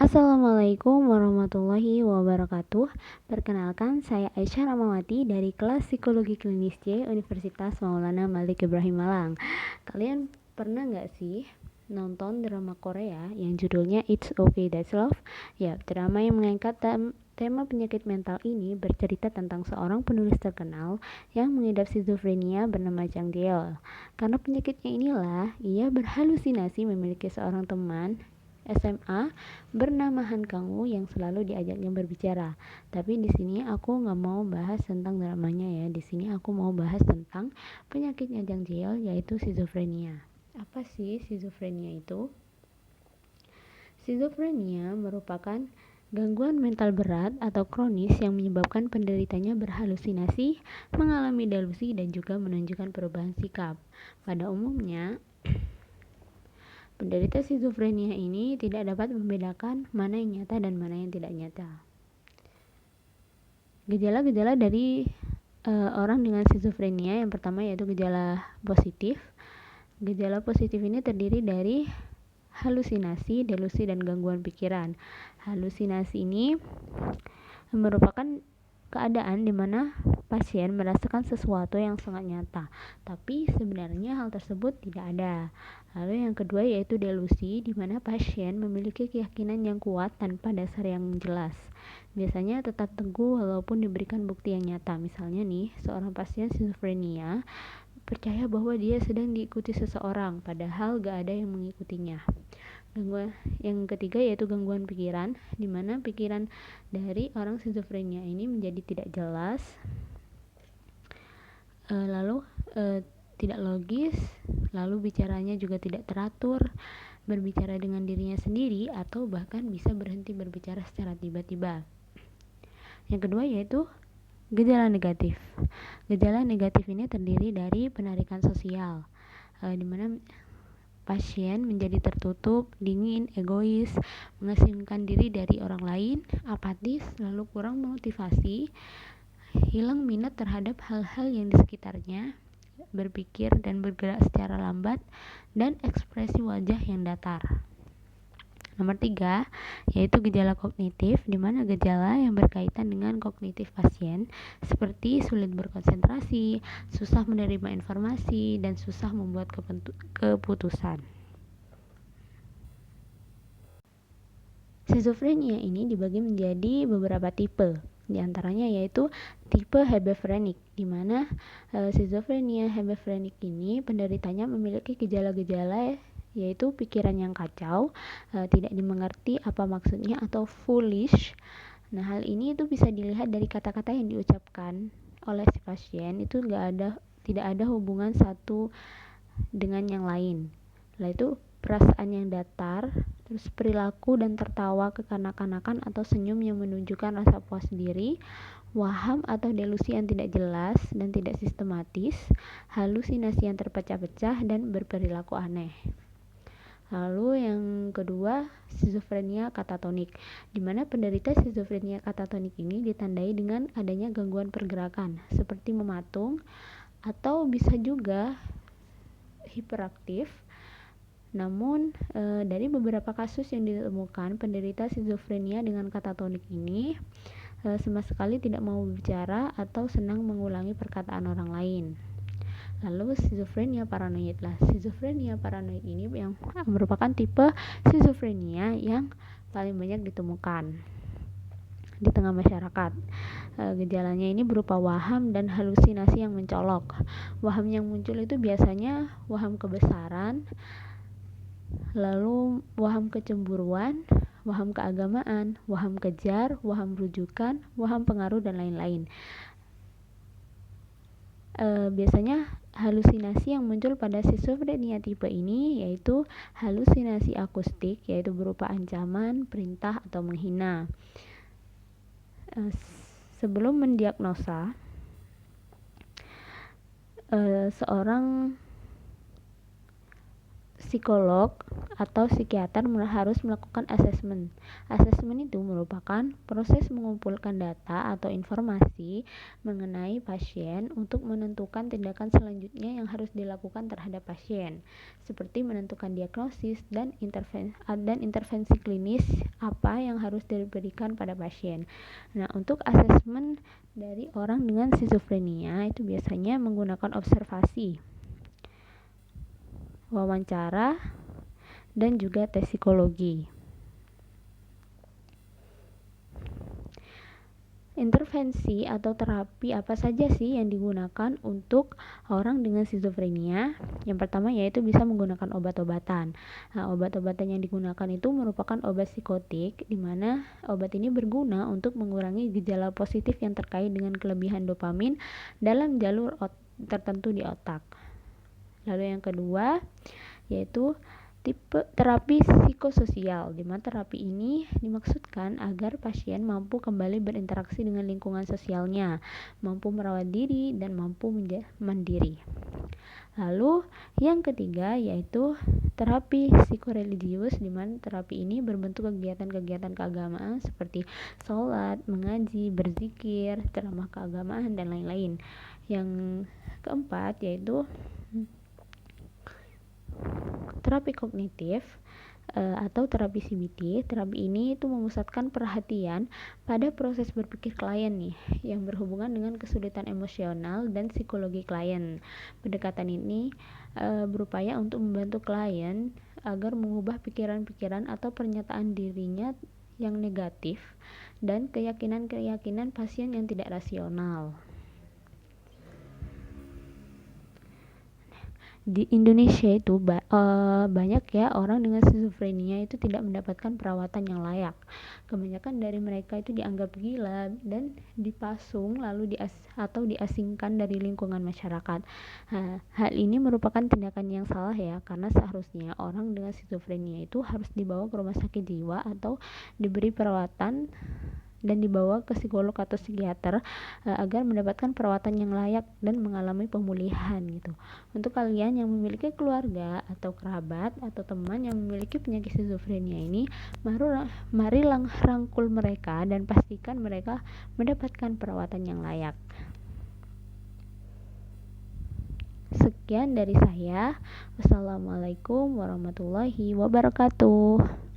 Assalamualaikum warahmatullahi wabarakatuh. Perkenalkan, saya Aisyah Ramawati dari kelas Psikologi Klinis C Universitas Maulana Malik Ibrahim Malang. Kalian pernah nggak sih nonton drama Korea yang judulnya It's Okay That's Love? Ya, drama yang mengangkat tema penyakit mental ini bercerita tentang seorang penulis terkenal yang mengidap skizofrenia bernama Jang Jae-yeol. Karena penyakitnya inilah, ia berhalusinasi memiliki seorang teman SMA bernama Han Kang-woo yang selalu diajaknya berbicara. Tapi di sini aku nggak mau bahas tentang dramanya ya. Di sini aku mau bahas tentang penyakitnya Jang Jae-yeol, yaitu skizofrenia. Apa sih skizofrenia itu? Skizofrenia merupakan gangguan mental berat atau kronis yang menyebabkan penderitanya berhalusinasi, mengalami delusi, dan juga menunjukkan perubahan sikap. Pada umumnya, penderita skizofrenia ini tidak dapat membedakan mana yang nyata dan mana yang tidak nyata. Gejala-gejala dari orang dengan skizofrenia yang pertama yaitu gejala positif. Gejala positif ini terdiri dari halusinasi, delusi, dan gangguan pikiran. Halusinasi ini merupakan keadaan di mana pasien merasakan sesuatu yang sangat nyata, tapi sebenarnya hal tersebut tidak ada. Lalu yang kedua yaitu delusi, di mana pasien memiliki keyakinan yang kuat tanpa dasar yang jelas. Biasanya tetap teguh walaupun diberikan bukti yang nyata. Misalnya nih, seorang pasien skizofrenia percaya bahwa dia sedang diikuti seseorang, padahal gak ada yang mengikutinya. Gangguan yang ketiga yaitu gangguan pikiran, di mana pikiran dari orang skizofrenia ini menjadi tidak jelas, lalu tidak logis, lalu bicaranya juga tidak teratur, berbicara dengan dirinya sendiri, atau bahkan bisa berhenti berbicara secara tiba-tiba. Yang kedua yaitu gejala negatif. Gejala negatif ini terdiri dari penarikan sosial, di mana pasien menjadi tertutup, dingin, egois, mengasingkan diri dari orang lain, apatis, lalu kurang motivasi, hilang minat terhadap hal-hal yang di sekitarnya, berpikir dan bergerak secara lambat, dan ekspresi wajah yang datar. Nomor 3 yaitu gejala kognitif, di mana gejala yang berkaitan dengan kognitif pasien seperti sulit berkonsentrasi, susah menerima informasi, dan susah membuat keputusan. Skizofrenia ini dibagi menjadi beberapa tipe. Di antaranya yaitu tipe hebephrenic, di mana skizofrenia hebephrenic ini penderitanya memiliki gejala-gejala yaitu pikiran yang kacau, tidak dimengerti apa maksudnya atau foolish. Nah, hal ini itu bisa dilihat dari kata-kata yang diucapkan oleh si pasien itu tidak ada hubungan satu dengan yang lain. Lalu itu perasaan yang datar, terus perilaku dan tertawa kekanak-kanakan atau senyum yang menunjukkan rasa puas diri, waham atau delusi yang tidak jelas dan tidak sistematis, halusinasi yang terpecah-pecah, dan berperilaku aneh. Lalu yang kedua, skizofrenia katatonik, di mana penderita skizofrenia katatonik ini ditandai dengan adanya gangguan pergerakan seperti mematung atau bisa juga hiperaktif. Namun dari beberapa kasus yang ditemukan, penderita skizofrenia dengan katatonik ini sama sekali tidak mau berbicara atau senang mengulangi perkataan orang lain. Lalu skizofrenia paranoid lah. Skizofrenia paranoid ini yang merupakan tipe skizofrenia yang paling banyak ditemukan di tengah masyarakat. Gejalanya ini berupa waham dan halusinasi yang mencolok. Waham yang muncul itu biasanya waham kebesaran, lalu waham kecemburuan, waham keagamaan, waham kejar, waham rujukan, waham pengaruh, dan lain-lain. Biasanya halusinasi yang muncul pada skizofrenia tipe ini yaitu halusinasi akustik, yaitu berupa ancaman, perintah, atau menghina. Sebelum mendiagnosa, seorang psikolog atau psikiater harus melakukan asesmen. Asesmen itu merupakan proses mengumpulkan data atau informasi mengenai pasien untuk menentukan tindakan selanjutnya yang harus dilakukan terhadap pasien, seperti menentukan diagnosis dan intervensi klinis apa yang harus diberikan pada pasien. Nah, untuk asesmen dari orang dengan skizofrenia itu biasanya menggunakan observasi, wawancara, dan juga tes psikologi. Intervensi atau terapi apa saja sih yang digunakan untuk orang dengan skizofrenia? Yang pertama yaitu bisa menggunakan obat-obatan. Nah, obat-obatan yang digunakan itu merupakan obat psikotik, di mana obat ini berguna untuk mengurangi gejala positif yang terkait dengan kelebihan dopamin dalam jalur tertentu di otak. Lalu yang kedua yaitu tipe terapi psikososial, di mana terapi ini dimaksudkan agar pasien mampu kembali berinteraksi dengan lingkungan sosialnya, mampu merawat diri dan mampu mandiri. Lalu yang ketiga yaitu terapi psikoreligius, di mana terapi ini berbentuk kegiatan-kegiatan keagamaan seperti sholat, mengaji, berzikir, ceramah keagamaan dan lain-lain. Yang keempat yaitu terapi kognitif atau terapi CBT. Terapi ini itu memusatkan perhatian pada proses berpikir klien nih, yang berhubungan dengan kesulitan emosional dan psikologi klien. Pendekatan ini berupaya untuk membantu klien agar mengubah pikiran-pikiran atau pernyataan dirinya yang negatif dan keyakinan-keyakinan pasien yang tidak rasional. Di Indonesia itu banyak ya orang dengan skizofrenia itu tidak mendapatkan perawatan yang layak. Kebanyakan dari mereka itu dianggap gila dan dipasung lalu diasingkan dari lingkungan masyarakat. Hal ini merupakan tindakan yang salah ya, karena seharusnya orang dengan skizofrenia itu harus dibawa ke rumah sakit jiwa atau diberi perawatan dan dibawa ke psikolog atau psikiater agar mendapatkan perawatan yang layak dan mengalami pemulihan gitu. Untuk kalian yang memiliki keluarga atau kerabat atau teman yang memiliki penyakit skizofrenia ini, mari rangkul mereka dan pastikan mereka mendapatkan perawatan yang layak. Sekian dari saya. Wassalamualaikum warahmatullahi wabarakatuh.